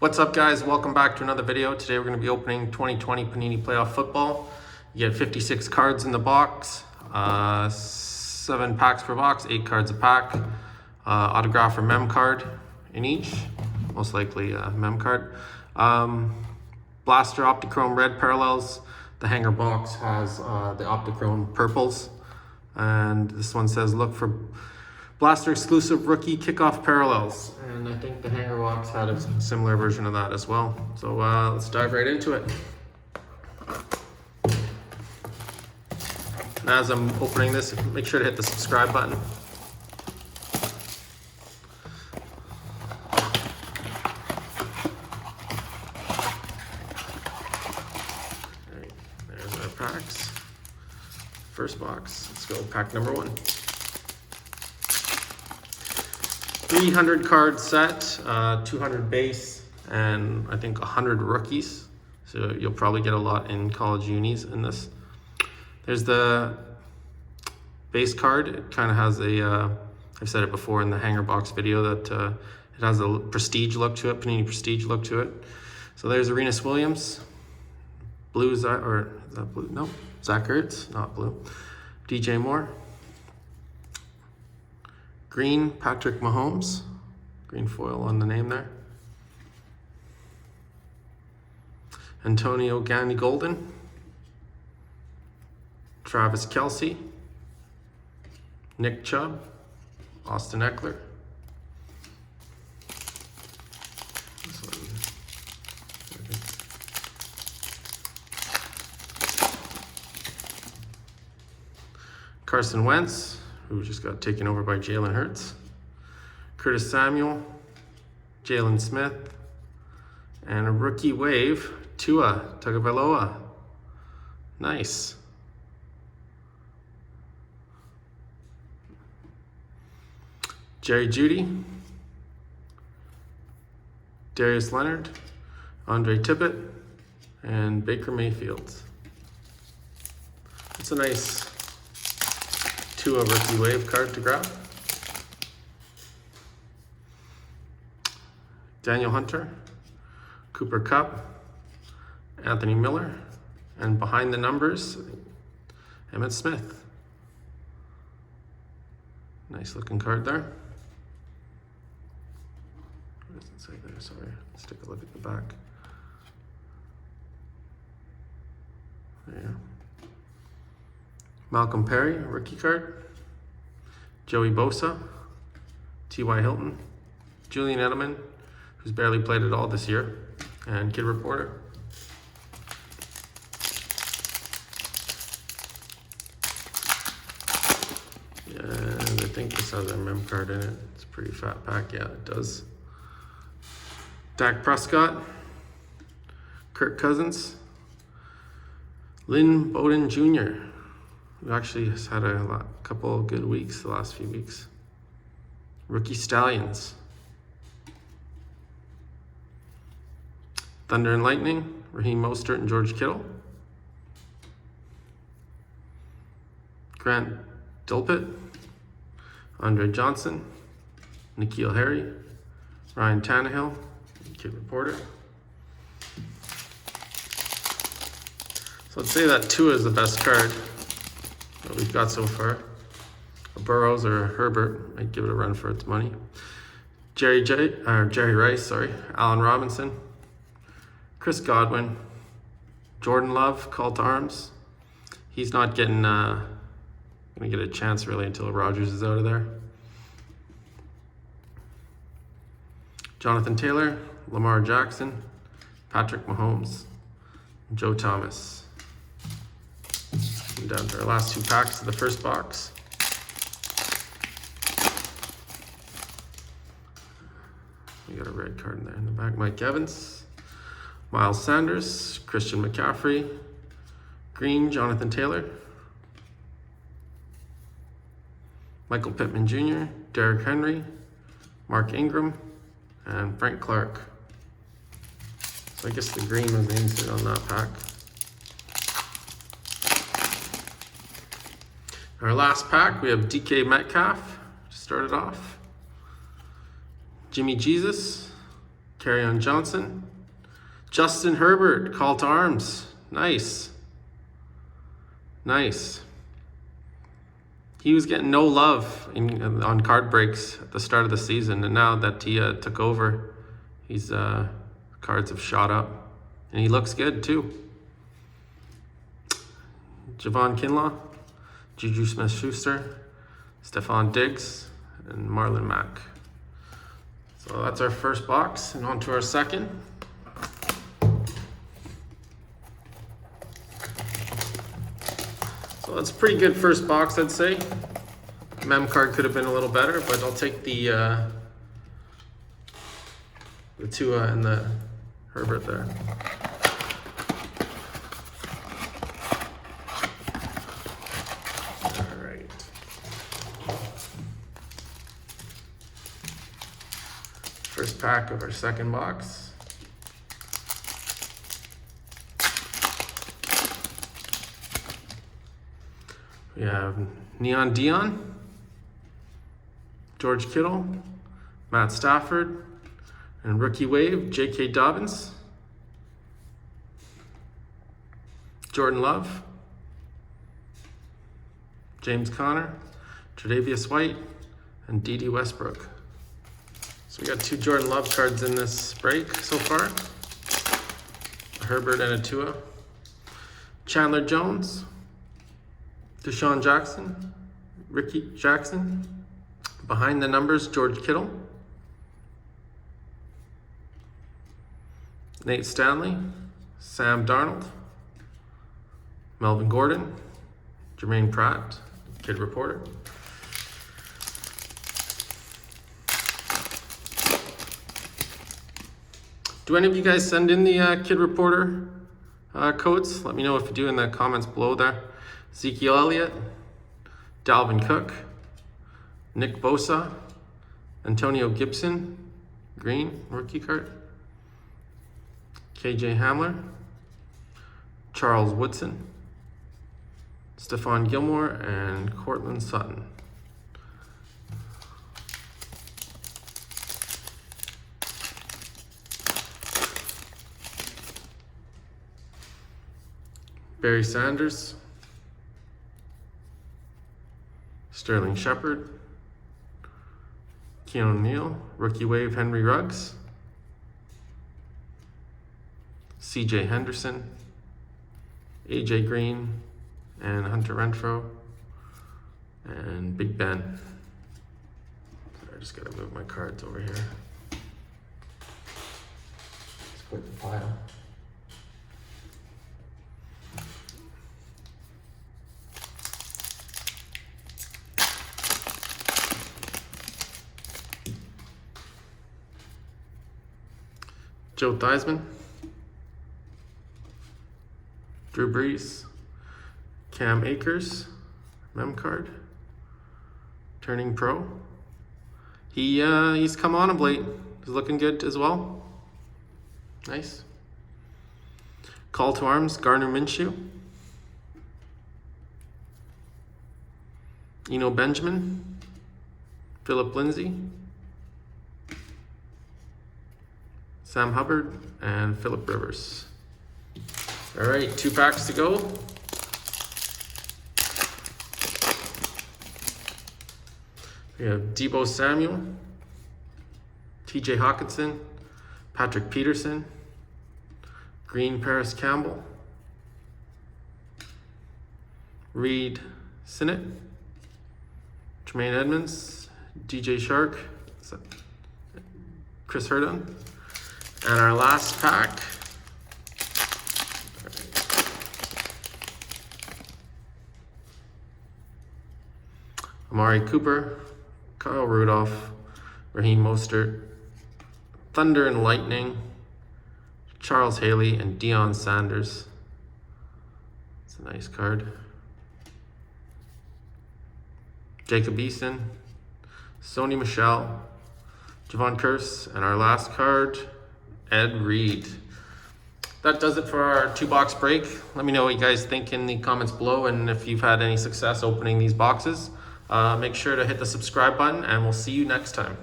What's up, guys? Welcome back to another video. Today we're going to be opening 2020 Panini Playoff Football. You get 56 cards in the box, 7 packs per box, 8 cards a pack, autograph or mem card in each, most likely a mem card. Blaster Opti-Chrome red parallels. The hanger box has the Opti-Chrome purples, and this one says look for Blaster exclusive rookie kickoff parallels, and I think the hanger box had a similar version of that as well. So let's dive right into it. And as I'm opening this, make sure to hit the subscribe button. Alright, there's our packs. First box, let's go pack number 1. 300 card set, 200 base, and I think 100 rookies. So you'll probably get a lot in college unis in this. There's the base card. It kind of has a, I've said it before in the hanger box video, that it has a prestige look to it, Panini prestige look to it. So there's Arenas Williams, blue, or is that blue? No, Zach Ertz, not blue. DJ Moore. Green, Patrick Mahomes. Green foil on the name there. Antonio Gandy Golden. Travis Kelce. Nick Chubb. Austin Eckler. Carson Wentz, who just got taken over by Jalen Hurts. Curtis Samuel, Jalen Smith, and a rookie wave, Tua Tagovailoa. Nice. Jerry Jeudy, Darius Leonard, Andre Tippett, and Baker Mayfield. It's a nice Tua rookie wave card to grab. Daniel Hunter, Cooper Kupp, Anthony Miller, and behind the numbers, Emmitt Smith. Nice looking card there. What does it say there? Sorry, let's take a look at the back. There you go. Malcolm Perry, rookie card. Joey Bosa, T.Y. Hilton, Julian Edelman, who's barely played at all this year, and Kid Reporter. And I think this has a mem card in it. It's a pretty fat pack. Yeah, it does. Dak Prescott, Kirk Cousins, Lynn Bowden Jr., who actually has had a couple of good weeks the last few weeks. Rookie Stallions. Thunder and Lightning, Raheem Mostert and George Kittle. Grant Delpit, Andre Johnson, N'Keal Harry, Ryan Tannehill, Kid Reporter. So I'd say that Tua is the best card that we've got so far. A Burrows or a Herbert might give it a run for its money. Jerry Rice, Allen Robinson, Chris Godwin, Jordan Love, call to arms. He's not getting gonna get a chance really until Rodgers is out of there. Jonathan Taylor, Lamar Jackson, Patrick Mahomes, Joe Thomas. And down to our last 2 packs of the first box. We got a red card in there in the back. Mike Evans, Miles Sanders, Christian McCaffrey, Green, Jonathan Taylor, Michael Pittman Jr., Derrick Henry, Mark Ingram, and Frank Clark. So I guess the green was the insert on that pack. Our last pack, we have DK Metcalf to start it off. Jimmy Jesus, Kerryon Johnson. Justin Herbert, call to arms. Nice. Nice. He was getting no love on card breaks at the start of the season, and now that he took over, his cards have shot up, and he looks good too. Javon Kinlaw, Juju Smith-Schuster, Stephon Diggs, and Marlon Mack. So that's our first box, and on to our second. So that's a pretty good first box, I'd say. Mem card could have been a little better, but I'll take the Tua and the Herbert there. All right. First pack of our second box. We have Neon Dion, George Kittle, Matt Stafford, and rookie wave, J.K. Dobbins, Jordan Love, James Conner, Tre'Davious White, and D.D. Westbrook. So we got 2 Jordan Love cards in this break so far. A Herbert and a Tua. Chandler Jones, Deshaun Jackson, Ricky Jackson. Behind the numbers, George Kittle, Nate Stanley, Sam Darnold, Melvin Gordon, Jermaine Pratt, Kid Reporter. Do any of you guys send in the Kid Reporter codes? Let me know if you do in the comments below there. Ezekiel Elliott, Dalvin Cook, Nick Bosa, Antonio Gibson, green, rookie card, KJ Hamler, Charles Woodson, Stephon Gilmore, and Cortland Sutton. Barry Sanders, Sterling Shepard, Keanu Neal, rookie wave Henry Ruggs, CJ Henderson, AJ Green, and Hunter Renfrow, and Big Ben. I just gotta move my cards over here. Let's put the pile. Joe Theismann, Drew Brees, Cam Akers, mem card, turning pro. He's come on of late. He's looking good as well. Nice. Call to arms, Gardner Minshew, Eno Benjamin, Philip Lindsay, Sam Hubbard, and Phillip Rivers. All right, 2 packs to go. We have Deebo Samuel, TJ Hawkinson, Patrick Peterson, Green Paris Campbell, Reed Sinnett, Tremaine Edmonds, DJ Shark, Chris Herndon. And our last pack, Amari Cooper, Kyle Rudolph, Raheem Mostert, Thunder and Lightning, Charles Haley, and Deion Sanders. It's a nice card. Jacob Eason, Sony Michel, Javon Curse, and our last card, Ed Reed. That does it for our 2-box break. Let me know what you guys think in the comments below, and if you've had any success opening these boxes. Make sure to hit the subscribe button, and we'll see you next time.